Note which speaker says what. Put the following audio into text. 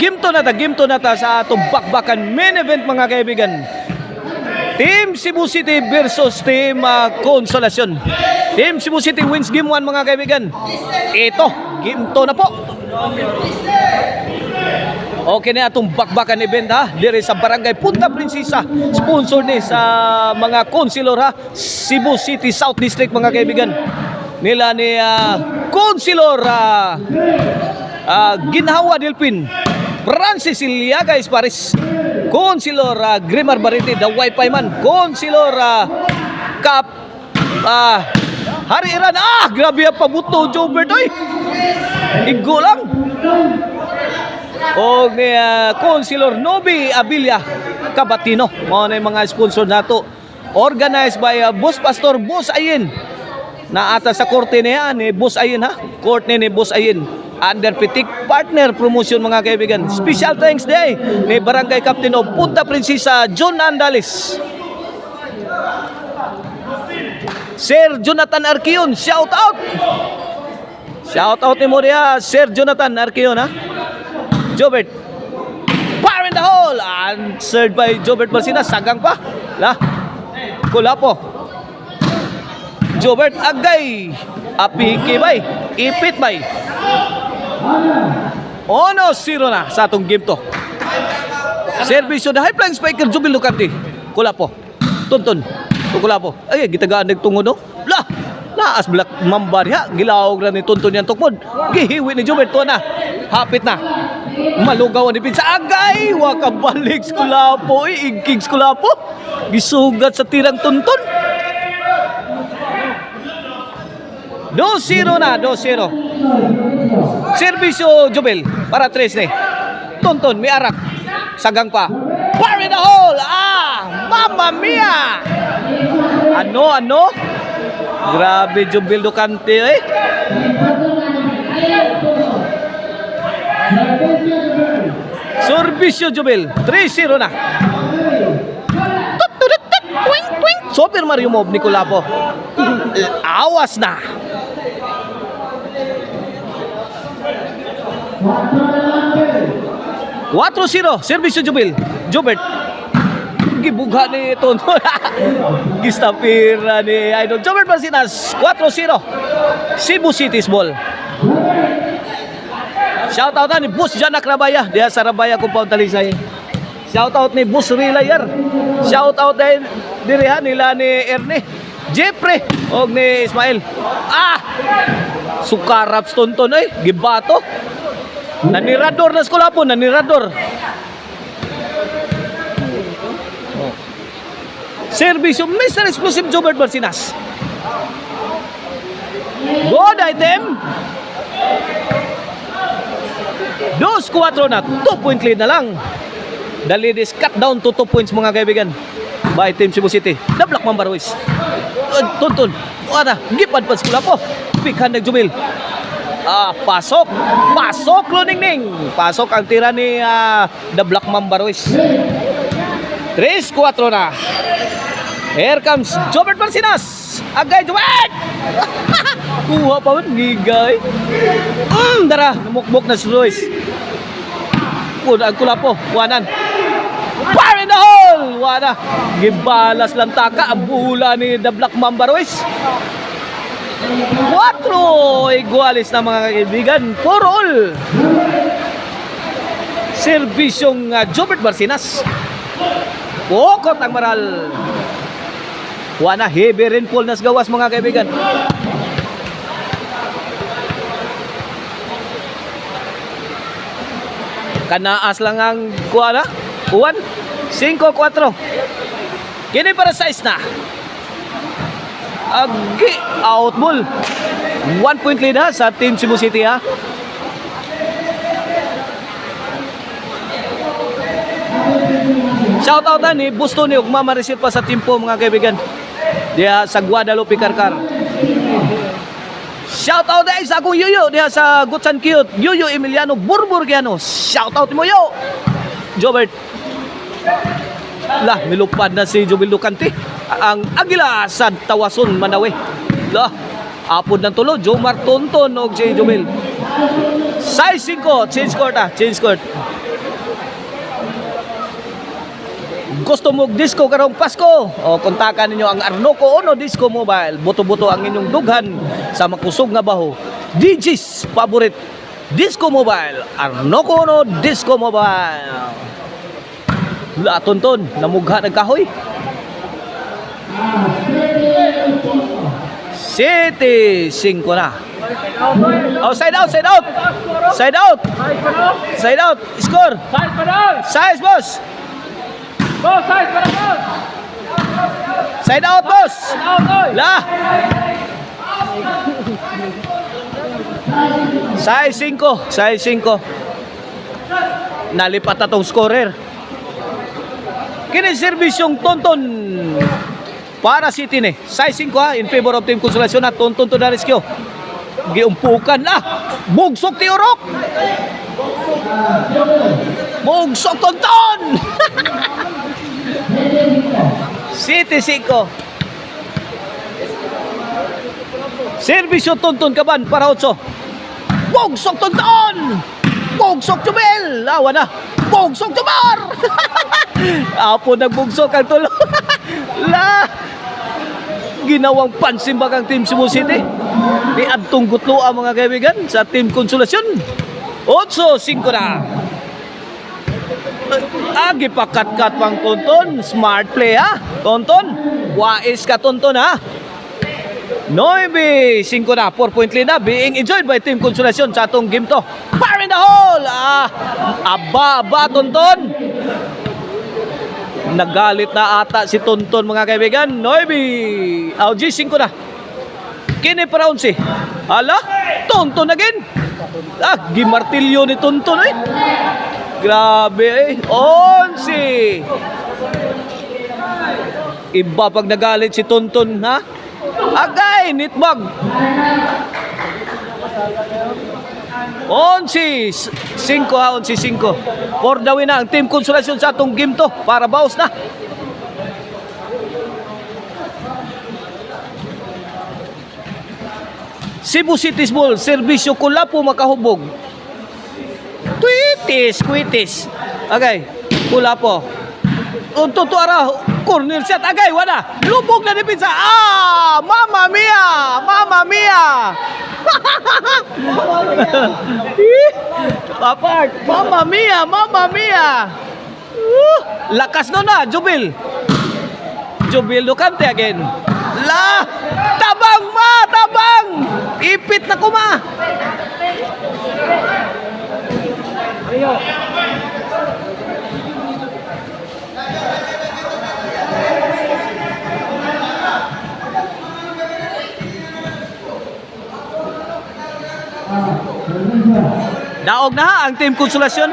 Speaker 1: Game to na ta sa atong bakbakan main event mga kaibigan. Team Cebu City versus Team Consolacion. Team Cebu City wins game 1 mga kaibigan. Ito, game 2 na po. Okay na atong bakbakan event ha. Dire sa Barangay Punta Princesa. Sponsor ni sa mga konsilor ha. Cebu City South District mga kaibigan. Nila ni Konsilor Ginhawa Delpin, Francis Iliaga Isparis, Konsilor Grimar Bariti, the Wi-Fi man, Konsilor Kap Hari Iran. Grabe ang pabuto Jobert oy. Igo lang. O ni Konsilor Nobi Abilia Cabatino. Mao na yung mga sponsor nato. Organized by Boss Pastor Boss Ayin. Naata sa korte niya ni Boss Ayin ha. Court ni Boss Ayin. Under Pitik Partner Promotion mga kaibigan. Special thanks day ni Barangay Captain of Punta Princesa John Andales. Sir Jonathan Arquion, shout out. Shout out ni mo dia Sir Jonathan Arquion ha. Jobert. Fire in the hole. Answered by Jobert Balsina. Sagang pa. La. Kulapo. Jobert Agday. Apiki bay. Ipit bay. 1-0 na sa atong game to. Service na high flying spiker Jubil Lucante. Kulapo. Tunton. Kulapo. Ay gitagaan nagtungod no. La. Naas black mamba diha. Gilawog ra ni Tunton yan tukmod. Gihiwi ni Jobert to na. Hapit na. Malugaw ni Pinsa Agay. Wa ka balik Kulapo. Igkig Kulapo. Gisugat sa tirang Tunton. 2-0 na, 2-0. Servisyo Jubel para 3 ni. Tunton, may arak. Sagang pa. Fire in the hole. Mamma mia. Ano? Grabe Jubel Lucante eh. Servisyo Jubel, 3-0 na. Super Mario Mob ni Kulapo. Awas na. 4-0, Servisyo Jubil. Jobert. Gibugha ni Tonto. Gistapira ni Idol. Jobert Balsinas. 4-0. Cebu City's ball. Shout out ni Bus Janak Rabaya. Dia sa Rabaya Compound Talisay. Shout out ni Bus Rilayer. Shout out din diriha nila ni Erne. Jeffrey og ni Ismail. Sukarap Tonton ay gibato. Nanirador na skola po, nanirador. Servisyo Mr. Explosive Jobert Balsinas. Good item. 2-4 na, 2-point lead na lang. The lead is cut down to 2 points mga kaibigan. By Team Cebu City. The Black Mamba Ruiz. Tunton. Wala, gipad pa skola po. Pikhan nagjubil. Pasok Luningning. Pasok ang tira ni The Black Mamba Ruiz. 3-4 na. Here comes Jobert Balsinas. Agay Jobert. Kuha pa man gigay. Dara namukbok na si Ruiz. Ang Kulapo wanan. Fire in the hole. Wana. Gibalas lang taka ang bula ni The Black Mamba Ruiz. 4 igualis na mga kaibigan. 4-all. Serbisyong Jobert Balsinas. Pokot ang maral. Wana heavy rainfall nas gawas mga kaibigan. Kanaas lang ang kuana. 5-4. Kini para sa isna. Agi out ball. 1 point lead ha sa Team Cebu City ha. Shout out ni Bustoni ug Mama Receive pa sa timpo mga kaibigan. Diha sa Guadalupe Karkar. Shout out dai sa akong Yuyo diha sa Gutsan Cute. Yuyo Emiliano Burburgiano. Shout out mo yo. Jobert. Lah milupad na si Jubil Lucante. Ang Agila sa Tawason Manawe. Lah apod ng tulo Jomar Tonton og si Jubil. Size 5 change court. Gusto mo disco karong Pasko? O kontakan ninyo ang Arnoco Uno Disco Mobile. Buto-buto ang inyong dughan sa makusog nga baho. DJ's favorite Disco Mobile. Arnoco Uno Disco Mobile. Laton-ton, namugha ng kahoy. City 5 na. Oh, side out, side out. Side out. Side out. Score. Size, boss. Side out, boss. La. Size 5. Size 5. Nalipat na tong scorer. Kini serbisyong tonton para City ni. Size 5 ha, in favor of Team Consolacion at tonton to na rescue. Giumpukan na. Bugsok ti Urok. Bugsok tonton. City 5. Servisyo tonton kaban para 8. Bugsok tonton. Bugsok Jubel. Lawa na. Bugsok Jumar. Apo nagbugsok ang tulo. La. Ginawang pansimbag ang Team Cebu City. Di adtong gutlo ang mga kaibigan sa Team Consolacion. 8-5 na. Agi pakat-kat pang tonton. Smart play ha. Tonton. Wais ka tonton ha. 9-5 na. 4 point lead na. Being enjoyed by Team Consolacion sa atong game to. Fire in the hole. Aba tonton. Nagalit na ata si Tonton mga kaibigan. 9. G 5 na. Kini para 11. Hala, Tonton again. Gimartilyo ni Tonton eh. Grabe eh. 11. Iba pag nagalit si Tonton ha. Agay, nitbag. 11-5 ha, 11-5. For the win na ang Team Consolacion sa atong game to para bawas na. Cebu City's ball, serbisyo Kulapo makahubog. Kwitis. Okay, Kulapo. Unto to ara, corner shot agay wala. Lubog na depensa. Mamma mia. Papart, Mamma mia. Lakas no na, Jubil Lucante again. La, tabang. Ipit na kuma. Ayo. Daog na ang Team Consolacion.